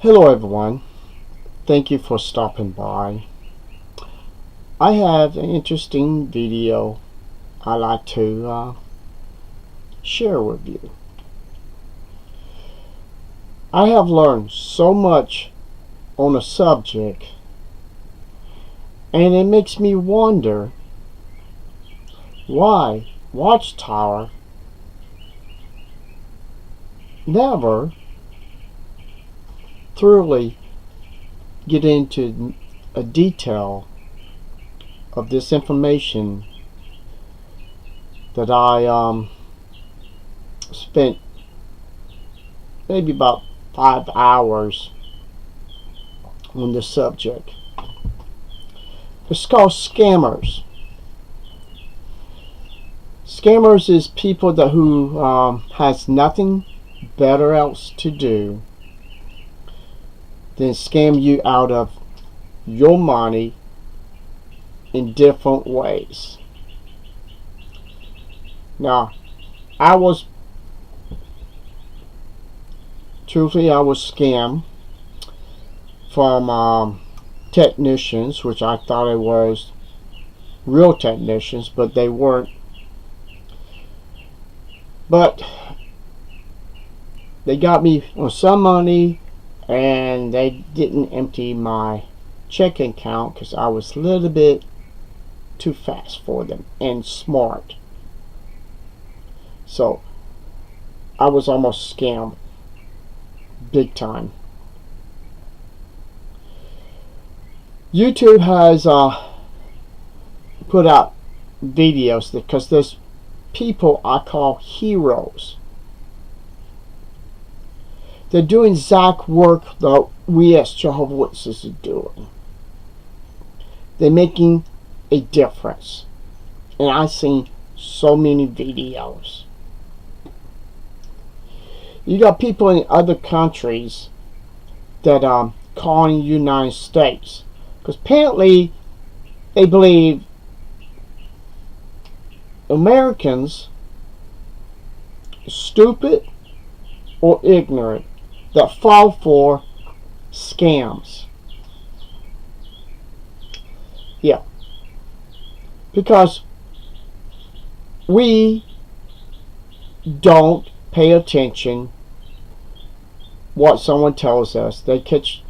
Hello everyone, thank you for stopping by. I have an interesting video I like to share with you. I have learned so much on a subject, and it makes me wonder why Watchtower never thoroughly get into a detail of this information that I spent maybe about 5 hours on this subject. It's called scammers. Scammers is people who has nothing better else to do than scam you out of your money in different ways. Now, I was scammed from technicians, which I thought it was real technicians, but they weren't. But they got me on some money, and they didn't empty my checking account because I was a little bit too fast for them and smart. So I was almost scammed big time. YouTube has put out videos because there's people I call heroes. They're doing exact work that we as Jehovah's Witnesses are doing. They're making a difference. And I've seen so many videos. You got people in other countries that calling the United States. Because apparently they believe Americans are stupid or ignorant that fall for scams. Yeah. Because we don't pay attention what someone tells us. They catch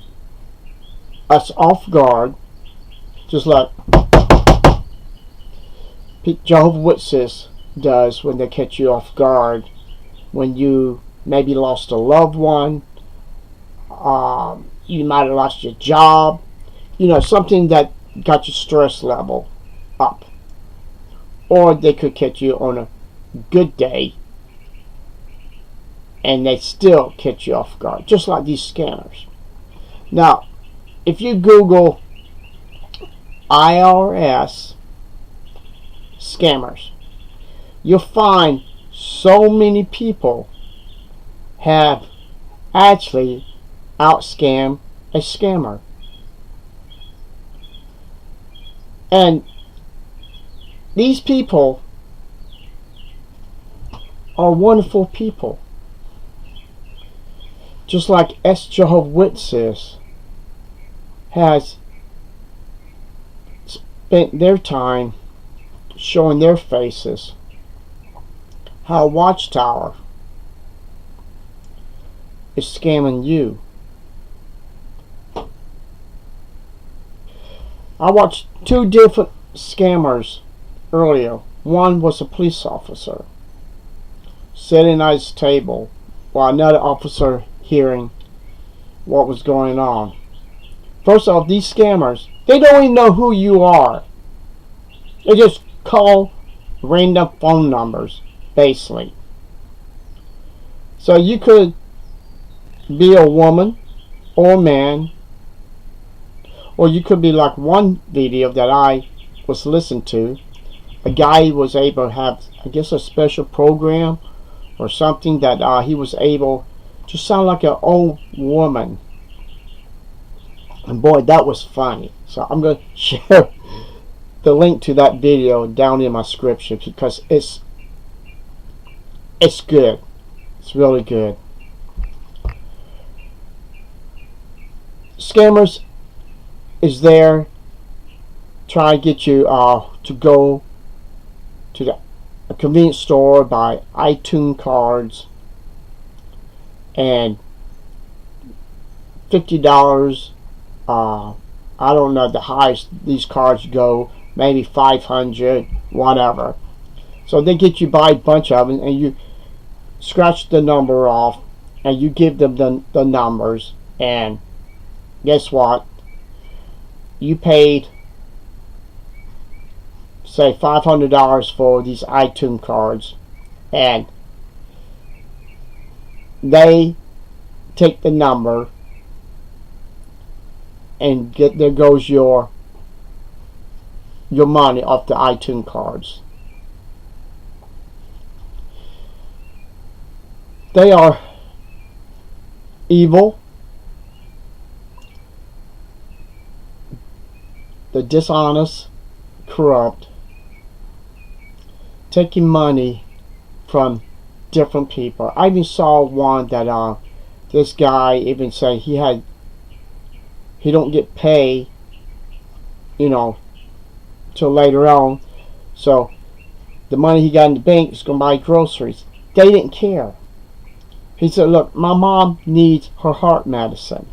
us off guard, just like Jehovah's Witnesses does when they catch you off guard when you maybe lost a loved one, you might have lost your job, something that got your stress level up. Or they could catch you on a good day and they still catch you off guard, just like these scammers. Now, if you Google IRS scammers, you'll find so many people have actually out-scammed a scammer. And these people are wonderful people. Just like Jehovah's Witnesses has spent their time showing their faces, how Watchtower is scamming you. I watched two different scammers earlier. One was a police officer sitting at his table while another officer hearing what was going on. First off, these scammers, they don't even know who you are. They just call random phone numbers, basically. So you could be a woman or a man, or you could be like one video that I was listening to. A guy was able to have, I guess, a special program or something that he was able to sound like an old woman. And boy, that was funny. So I'm going to share the link to that video down in my description because it's good. It's really good. scammers is there try to get you to go to a convenience store, buy iTunes cards, and $50. I don't know the highest these cards go, maybe 500, whatever. So they get you buy a bunch of them, and you scratch the number off, and you give them the numbers, and guess what? You paid, say, $500 for these iTunes cards, and they take the number, and there goes your money off the iTunes cards. They are evil. They're dishonest, corrupt, taking money from different people. I even saw one that this guy even said he don't get paid, till later on. So the money he got in the bank is going to buy groceries. They didn't care. He said, look, my mom needs her heart medicine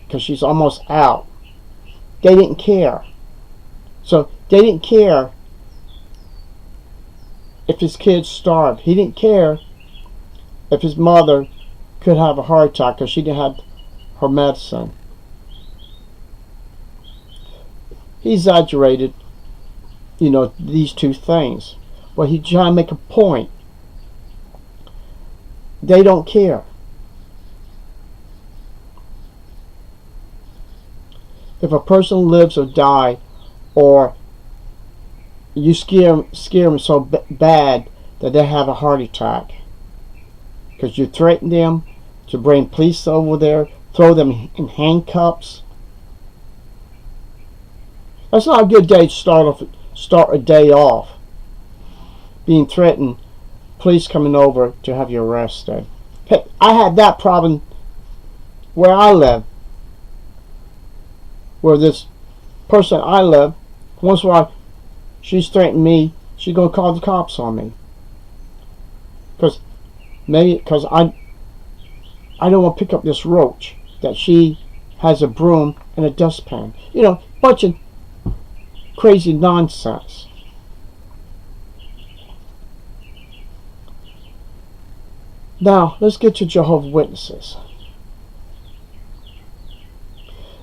because she's almost out. They didn't care. So they didn't care if his kids starved. He didn't care if his mother could have a heart attack because she didn't have her medicine. He exaggerated, these two things. But he's trying to make a point. They don't care. If a person lives or dies, or you scare them so bad that they have a heart attack, because you threaten them to bring police over there, throw them in handcuffs. That's not a good day to start a day off. Being threatened, police coming over to have you arrested. Hey, I had that problem where I live. Where this person I live, once in a while, she's threatening me, she's going to call the cops on me. Because I don't want to pick up this roach that she has a broom and a dustpan. Bunch of crazy nonsense. Now, let's get to Jehovah's Witnesses.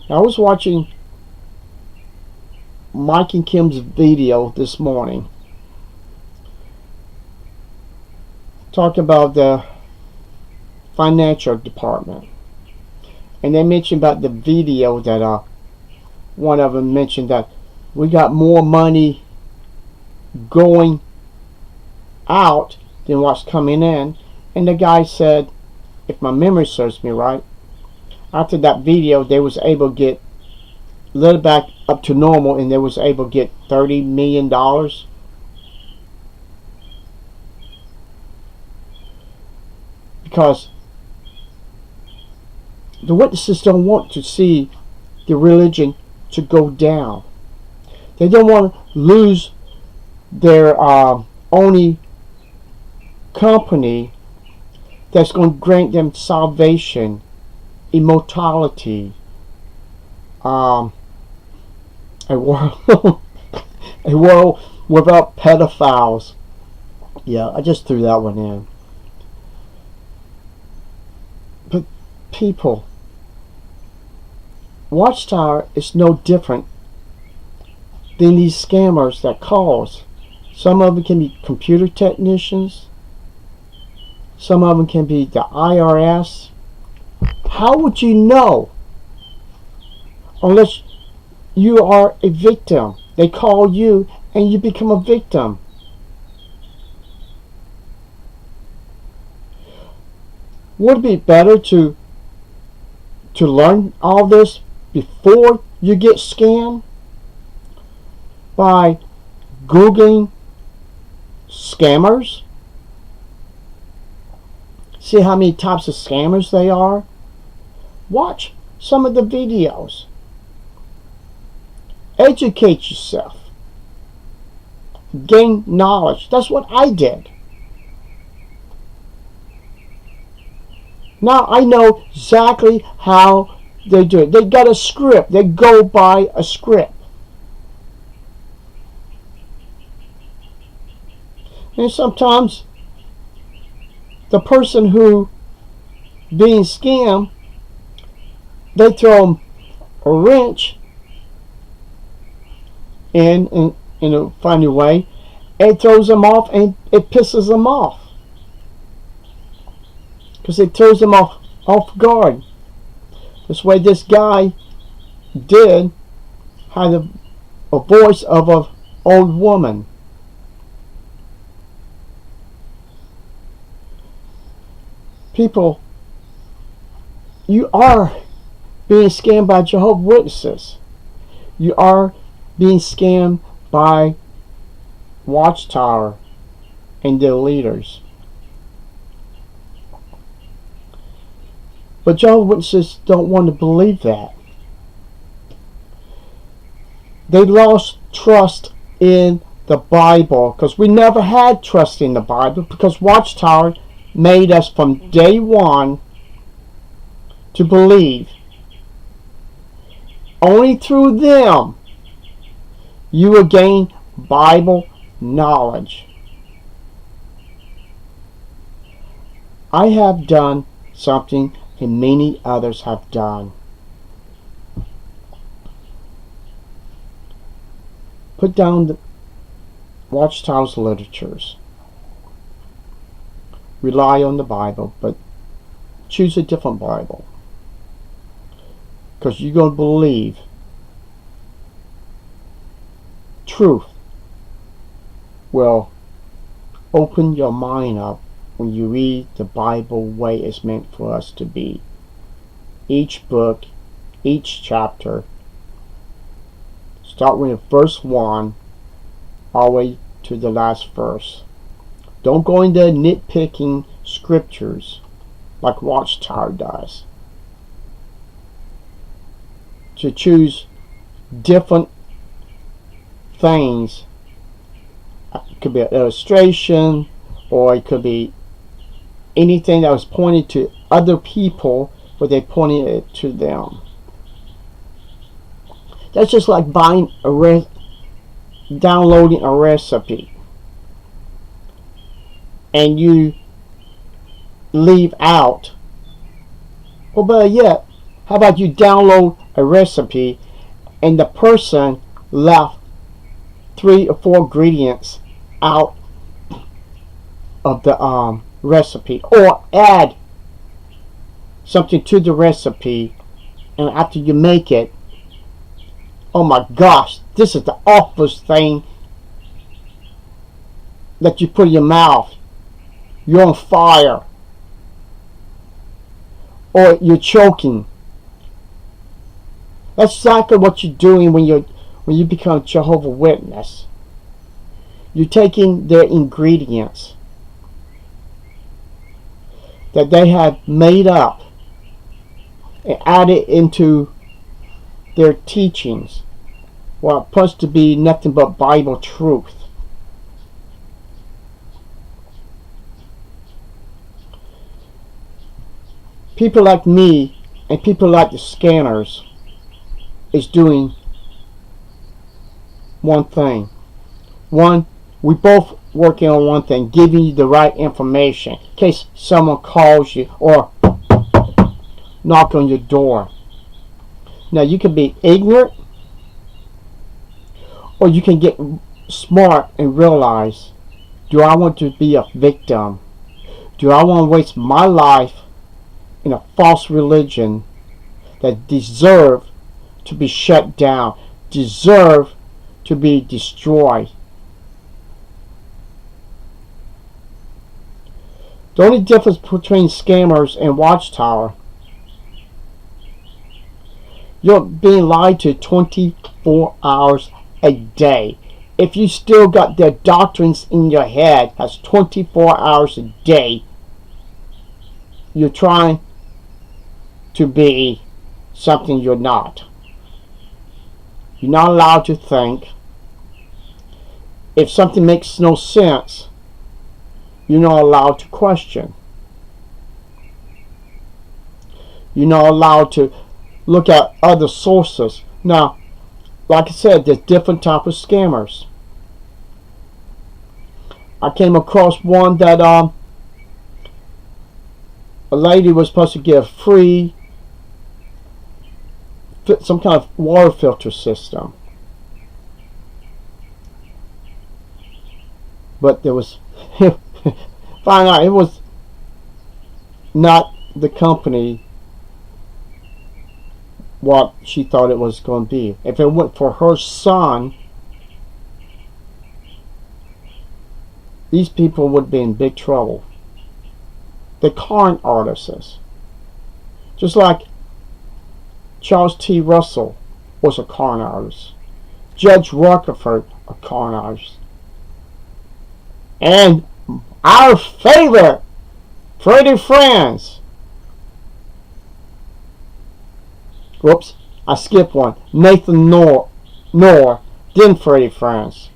Now, I was watching Mike and Kim's video this morning talking about the financial department. And they mentioned about the video that one of them mentioned that we got more money going out than what's coming in. And the guy said, if my memory serves me right, after that video they was able to get a little back up to normal, and they was able to get $30 million. Because the witnesses don't want to see the religion to go down. They don't want to lose their only company that's going to grant them salvation, immortality, a world, a world without pedophiles. Yeah, I just threw that one in. But people, Watchtower is no different than these scammers that calls. Some of them can be computer technicians. Some of them can be the IRS. How would you know unless you are a victim? They call you and you become a victim. Would it be better to learn all this before you get scammed by Googling scammers? See how many types of scammers they are? Watch some of the videos. Educate yourself. Gain knowledge. That's what I did. Now I know exactly how they do it. They got a script. They go by a script. And sometimes the person who being scammed, they throw a wrench in a funny way. It throws them off and it pisses them off. Because it throws them off guard. This way this guy had a voice of an old woman. People, you are being scammed by Jehovah's Witnesses. You are being scammed by Watchtower and their leaders. But Jehovah's Witnesses don't want to believe that. They lost trust in the Bible because we never had trust in the Bible, because Watchtower made us from day one to believe only through them you will gain Bible knowledge. I have done something and many others have done. Put down the Watchtower's literatures. Rely on the Bible, but choose a different Bible, because you're going to believe truth will open your mind up when you read the Bible the way it's meant for us to be. Each book, each chapter, start with verse 1 all the way to the last verse. Don't go into nitpicking scriptures like Watchtower does, to choose different things. It could be an illustration, or it could be anything that was pointed to other people, but they pointed it to them. That's just like downloading a recipe, and you leave out. Well, better yet, how about you download a recipe and the person left 3 or 4 ingredients out of the recipe, or add something to the recipe, and after you make it, oh my gosh, this is the awfulest thing that you put in your mouth. You're on fire, or you're choking. That's exactly what you're doing when you become Jehovah's Witness. You're taking their ingredients that they have made up and add it into their teachings. Well, it's supposed to be nothing but Bible truth. People like me and people like the scanners is doing one thing. We both working on one thing, giving you the right information in case someone calls you or knock on your door. Now, you can be ignorant, or you can get smart and realize, do I want to be a victim? Do I want to waste my life in a false religion that deserve to be shut down, deserve to be destroyed? The only difference between scammers and Watchtower, you're being lied to 24 hours a day. If you still got their doctrines in your head, that's 24 hours a day. you're trying to be something you're not. You're not allowed to think. If something makes no sense, you're not allowed to question. You're not allowed to look at other sources. Now, like I said, there's different type of scammers. I came across one that a lady was supposed to give free some kind of water filter system, but there was find out it was not the company what she thought it was going to be. If it went for her son, these people would be in big trouble. The con artists, just like Charles T. Russell was a con artist, Judge Rockefeller a con artist, and our favorite Freddie Franz. Whoops, I skipped one. Nathan Noor, then Freddie Franz.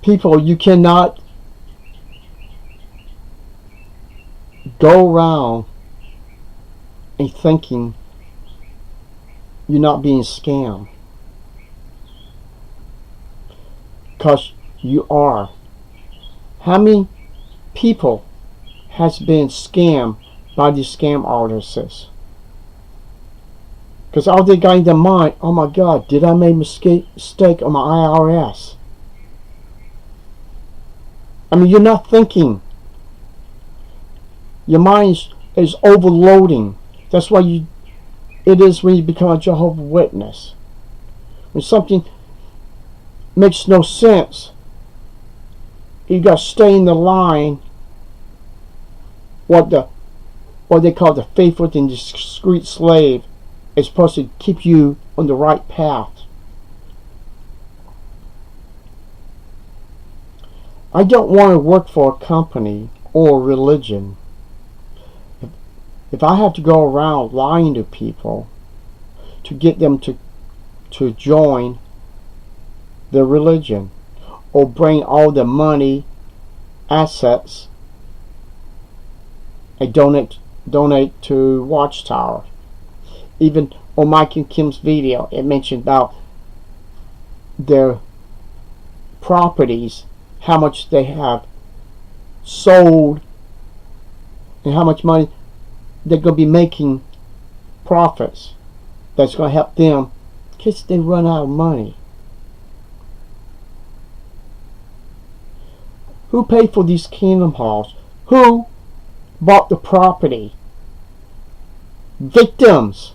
People, you cannot go around and thinking you're not being scammed, because you are. How many people has been scammed by these scam artists? Because all they got in their mind, oh my God, did I make a mistake on my IRS? I mean, you're not thinking. Your mind is overloading. That's why it is when you become a Jehovah's Witness. When something makes no sense, you got to stay in the line. What they call the faithful and discreet slave is supposed to keep you on the right path. I don't want to work for a company or a religion. If I have to go around lying to people to get them to join the religion or bring all the money, assets, and donate to Watchtower. Even on Mike and Kim's video, it mentioned about their properties, how much they have sold, and how much money they're going to be making profits that's going to help them in case they run out of money. Who paid for these kingdom halls? Who bought the property? Victims.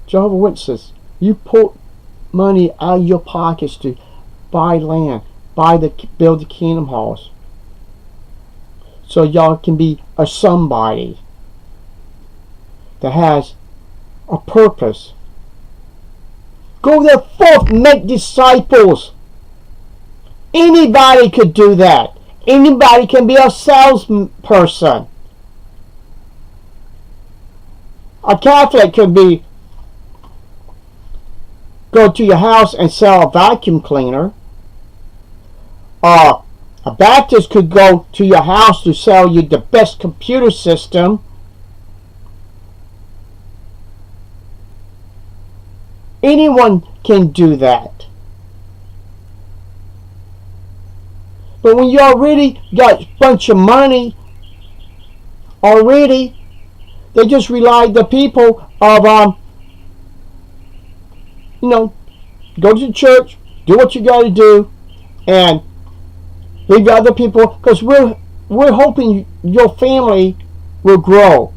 Jehovah's Witnesses, you put money out of your pockets to buy land, build the kingdom halls, so y'all can be a somebody that has a purpose. Go there forth, make disciples. Anybody could do that. Anybody can be a salesperson. A Catholic could go to your house and sell a vacuum cleaner. A Baptist could go to your house to sell you the best computer system. Anyone can do that. But when you already got a bunch of money, already, they just rely on the people of, go to church, do what you got to do, and leave the other people, because we're hoping your family will grow.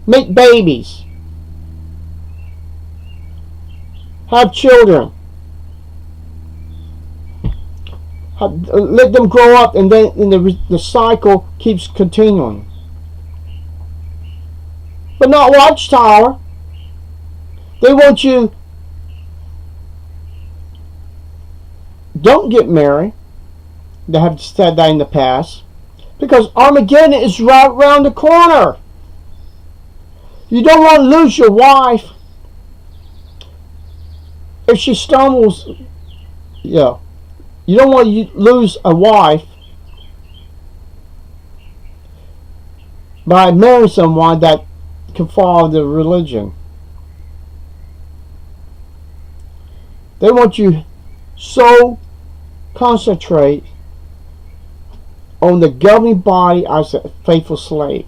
Make babies. Have children. Let them grow up, and then the cycle keeps continuing. But not Watchtower. They want you, don't get married. They have said that in the past. Because Armageddon is right around the corner. You don't want to lose your wife. If she stumbles, yeah. You don't want to lose a wife by marrying someone that can follow the religion. They want you so concentrate on the governing body as a faithful slave.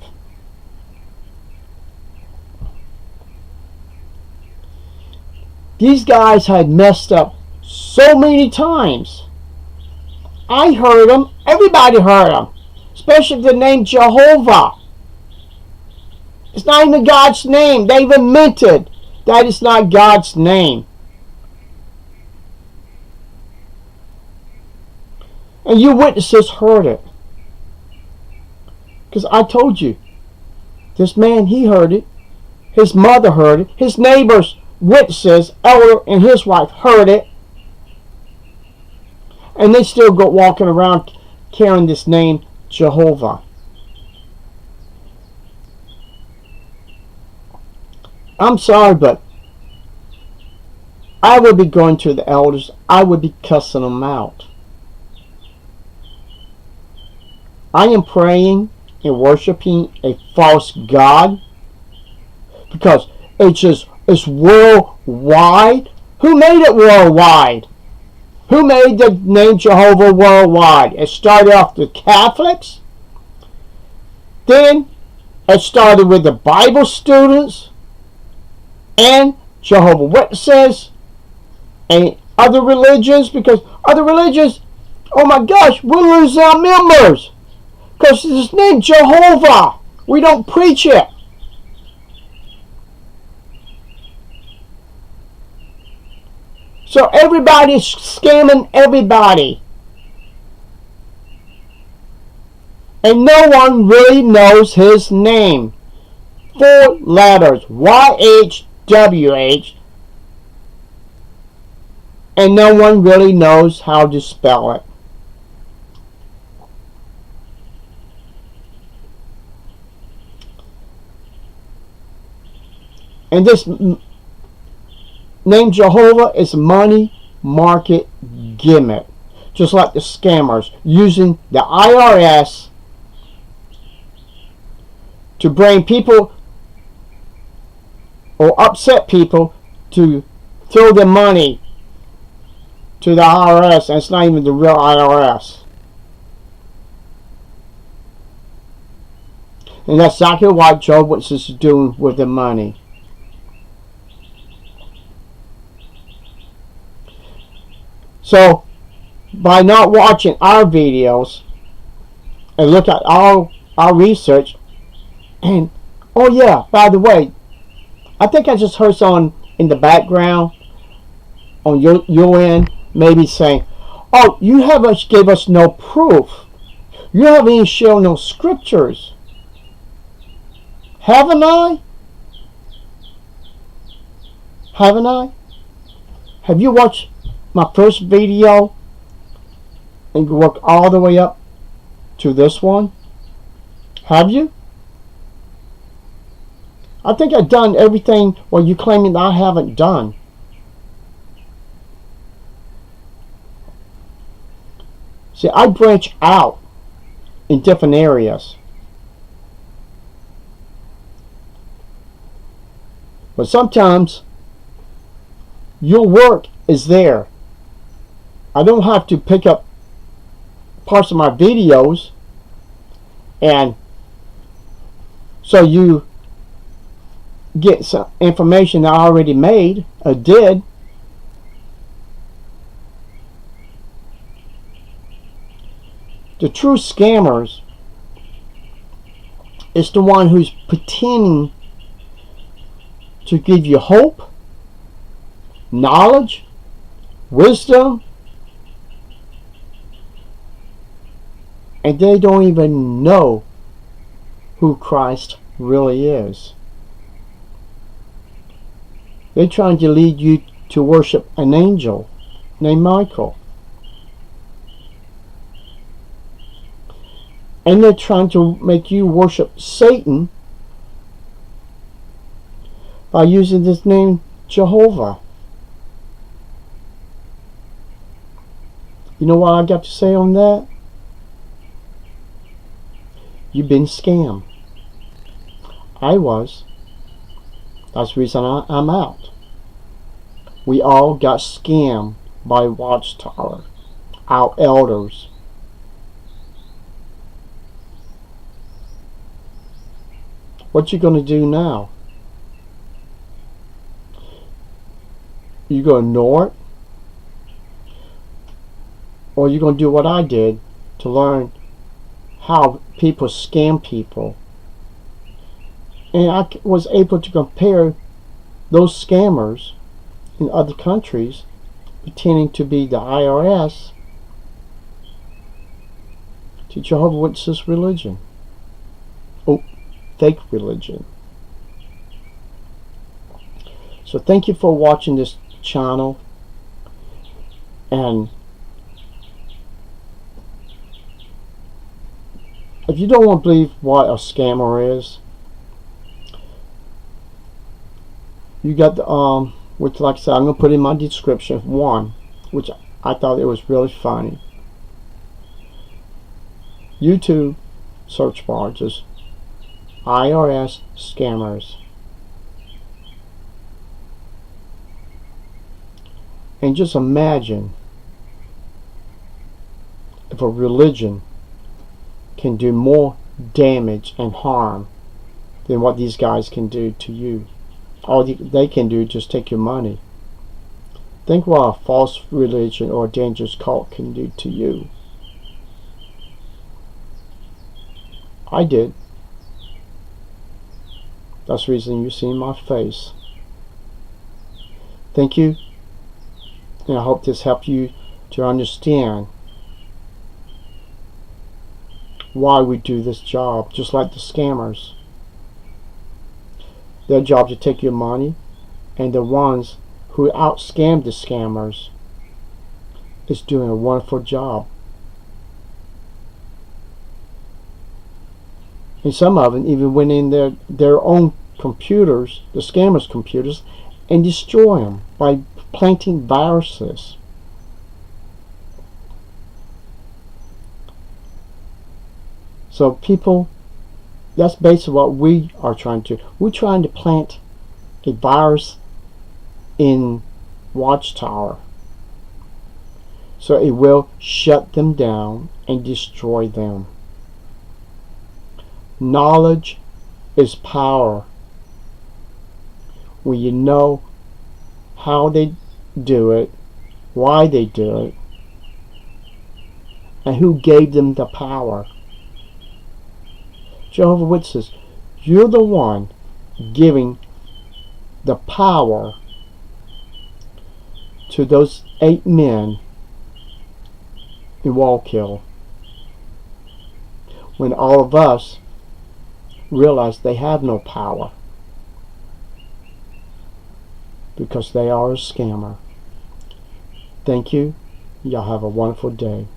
These guys had messed up so many times. I heard them. Everybody heard them. Especially the name Jehovah. It's not even God's name. They even minted that it's not God's name. And you witnesses heard it. Because I told you. This man, he heard it. His mother heard it. His neighbors, witnesses, elder and his wife heard it. And they still go walking around carrying this name Jehovah. I'm sorry, but I would be going to the elders. I would be cussing them out. I am praying and worshiping a false god because it's worldwide. Who made it worldwide? Who made the name Jehovah worldwide? It started off with Catholics. Then it started with the Bible students and Jehovah Witnesses and other religions, because other religions, oh my gosh, we're losing our members because it's named Jehovah. We don't preach it. So everybody's scamming everybody. And no one really knows his name. 4 letters. YHWH. And no one really knows how to spell it. And this name Jehovah is a money market gimmick. Just like the scammers using the IRS to bring people or upset people to throw their money to the IRS, and it's not even the real IRS. And that's exactly what Jehovah's Witnesses is doing with the money. So, by not watching our videos and look at our research, and oh yeah, by the way, I think I just heard someone in the background on your end maybe saying, oh, you haven't gave us no proof. You haven't even shown no scriptures. Haven't I? Haven't I? Have you watched my first video and work all the way up to this one? Have you? I think I've done everything what you claiming that I haven't done. See, I branch out in different areas. But sometimes your work is there. I don't have to pick up parts of my videos and so you get some information that I already made or did. The true scammers is the one who's pretending to give you hope, knowledge, wisdom, and they don't even know who Christ really is. They're trying to lead you to worship an angel named Michael. And they're trying to make you worship Satan by using this name Jehovah. You know what I got to say on that? You've been scammed. I was. That's the reason I'm out. We all got scammed by Watchtower, our elders. What you gonna do now? You gonna ignore it? Or you gonna do what I did to learn how people scam people? And I was able to compare those scammers in other countries pretending to be the IRS to Jehovah's Witnesses religion. Oh, fake religion. So thank you for watching this channel, and if you don't want to believe what a scammer is, you got the which, like I said, I'm gonna put in my description one, which I thought it was really funny. YouTube search bar, just IRS scammers, and just imagine if a religion can do more damage and harm than what these guys can do to you. All they can do is just take your money. Think what a false religion or a dangerous cult can do to you. I did. That's the reason you see my face. Thank you, and I hope this helped you to understand why we do this job, just like the scammers. Their job to take your money, and the ones who out-scam the scammers is doing a wonderful job. And some of them even went in their own computers, the scammers' computers, and destroy them by planting viruses. So people, that's basically what we are trying to do. We're trying to plant a virus in Watchtower so it will shut them down and destroy them. Knowledge is power. When you know how they do it, why they do it, and who gave them the power. Jehovah's Witnesses, you're the one giving the power to those 8 men in Wallkill, when all of us realize they have no power because they are a scammer. Thank you. Y'all have a wonderful day.